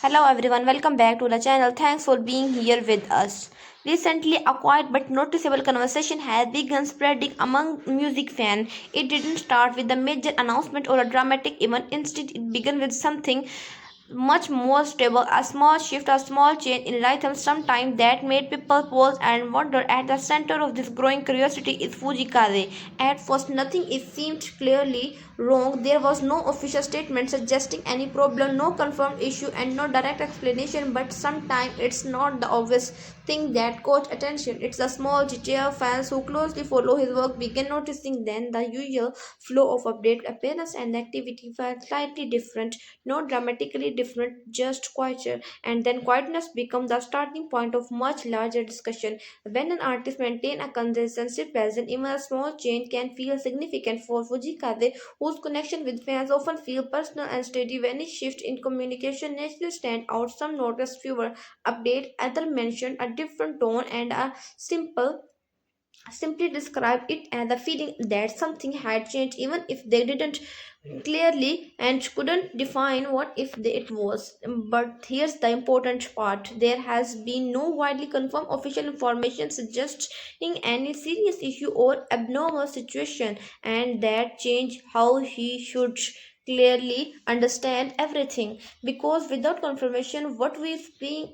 Hello everyone, welcome back to the channel. Thanks for being here with us. Recently, a quiet but noticeable conversation has begun spreading among music fans. It didn't start with a major announcement or a dramatic event. Instead, it began with something much more stable, a small shift, a small change in rhythm sometime that made people pause and wonder. At the center of this growing curiosity is Fujikaze. At first nothing is seemed clearly wrong. There was no official statement suggesting any problem, no confirmed issue and no direct explanation, but sometimes it's not the obvious thing that caught attention. It's the small detail. Fans who closely follow his work began noticing then the usual flow of update appearance and activity felt slightly different, not dramatically different, just quieter. And then quietness become the starting point of much larger discussion. When an artist maintains a consistent presence, even a small change can feel significant. For Fujikaze, whose connection with fans often feel personal and steady, when a shift in communication naturally stand out. Some notice fewer update, other mention a different tone and a simply describe it as the feeling that something had changed, even if they didn't clearly and couldn't define what if it was. But here's the important part: there has been no widely confirmed official information suggesting any serious issue or abnormal situation, and that change how he should clearly understand everything, because without confirmation what we seeing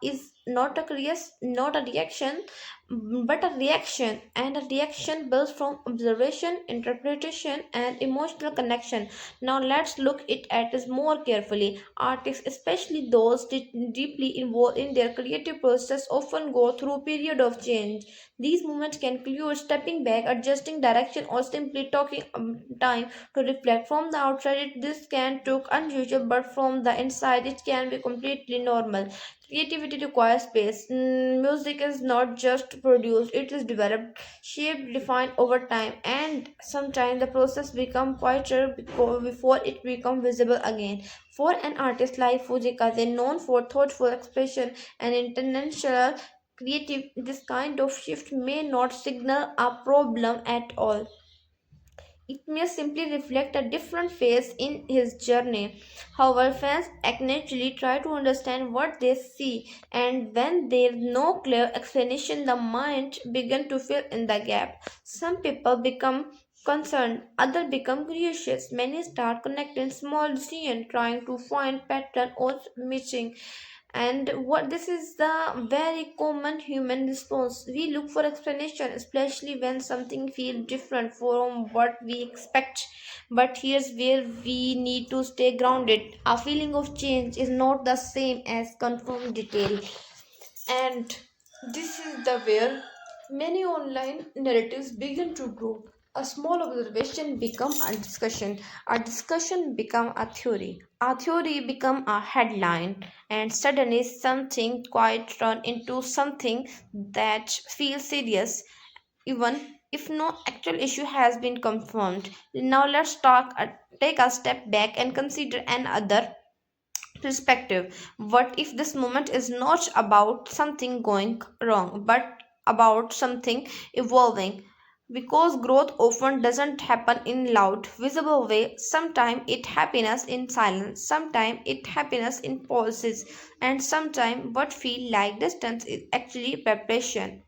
is not a reaction but a reaction, and a reaction built from observation, interpretation and emotional connection. Now let's look it at this more carefully. Artists, especially those deeply involved in their creative process, often go through a period of change. These moments can include stepping back, adjusting direction, or simply taking time to reflect. From the outside this can look unusual, but from the inside it can be completely normal. Creativity requires space. Music is not just produced, it is developed, shaped, defined over time, and sometimes the process becomes quieter before it becomes visible again. For an artist like Fujikaze, known for thoughtful expression and intentional creative, this kind of shift may not signal a problem at all. It may simply reflect a different phase in his journey. However, fans actively try to understand what they see, and when there is no clear explanation, the mind begins to fill in the gap. Some people become concerned, others become curious. Many start connecting small decisions, trying to find pattern or missing. And what this is the very common human response. We look for explanation, especially when something feels different from what we expect. But here's where we need to stay grounded. A feeling of change is not the same as confirmed detail, and this is the where many online narratives begin to grow. A small observation become a discussion become a theory become a headline, and suddenly something quite turn into something that feels serious, even if no actual issue has been confirmed. Now let's take a step back and consider another perspective. What if this moment is not about something going wrong, but about something evolving? Because growth often doesn't happen in loud, visible way. Sometimes it happens in silence, sometimes it happens in pauses, and sometimes what feel like distance is actually preparation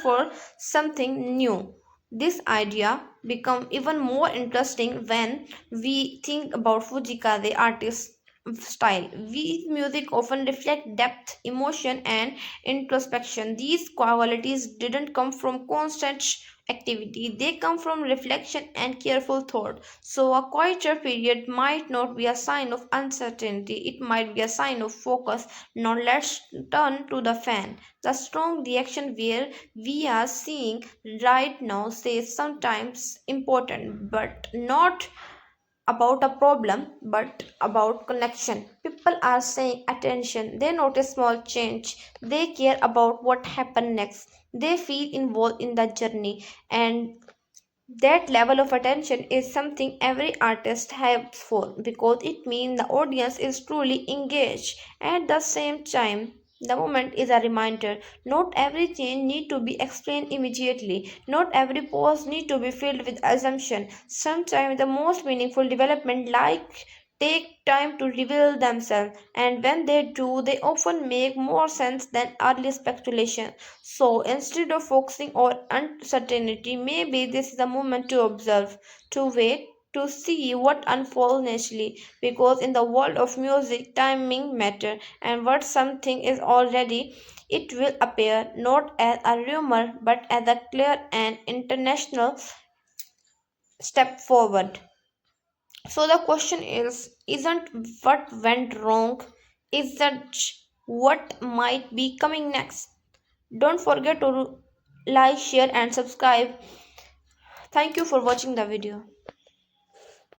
for something new. This idea becomes even more interesting when we think about Fujikaze artist's style. His music often reflect depth, emotion, and introspection. These qualities didn't come from constant activity; they come from reflection and careful thought. So, a quieter period might not be a sign of uncertainty; it might be a sign of focus. Now, let's turn to the fan. The strong reaction where we are seeing right now says sometimes important, but not about a problem but about connection. People are saying attention, they notice small change, they care about what happened next, they feel involved in the journey, and that level of attention is something every artist hopes for, because it means the audience is truly engaged. At the same time, the moment is a reminder. Not every change need to be explained immediately. Not every pause need to be filled with assumption. Sometimes the most meaningful development like take time to reveal themselves, and when they do, they often make more sense than early speculation. So instead of focusing on uncertainty, maybe this is a moment to observe, to wait, to see what unfolds naturally. Because in the world of music, timing matter, and what something is already, it will appear not as a rumor but as a clear and international step forward. So the question is, isn't what went wrong, is that what might be coming next? Don't forget to like, share, and subscribe. Thank you for watching the video.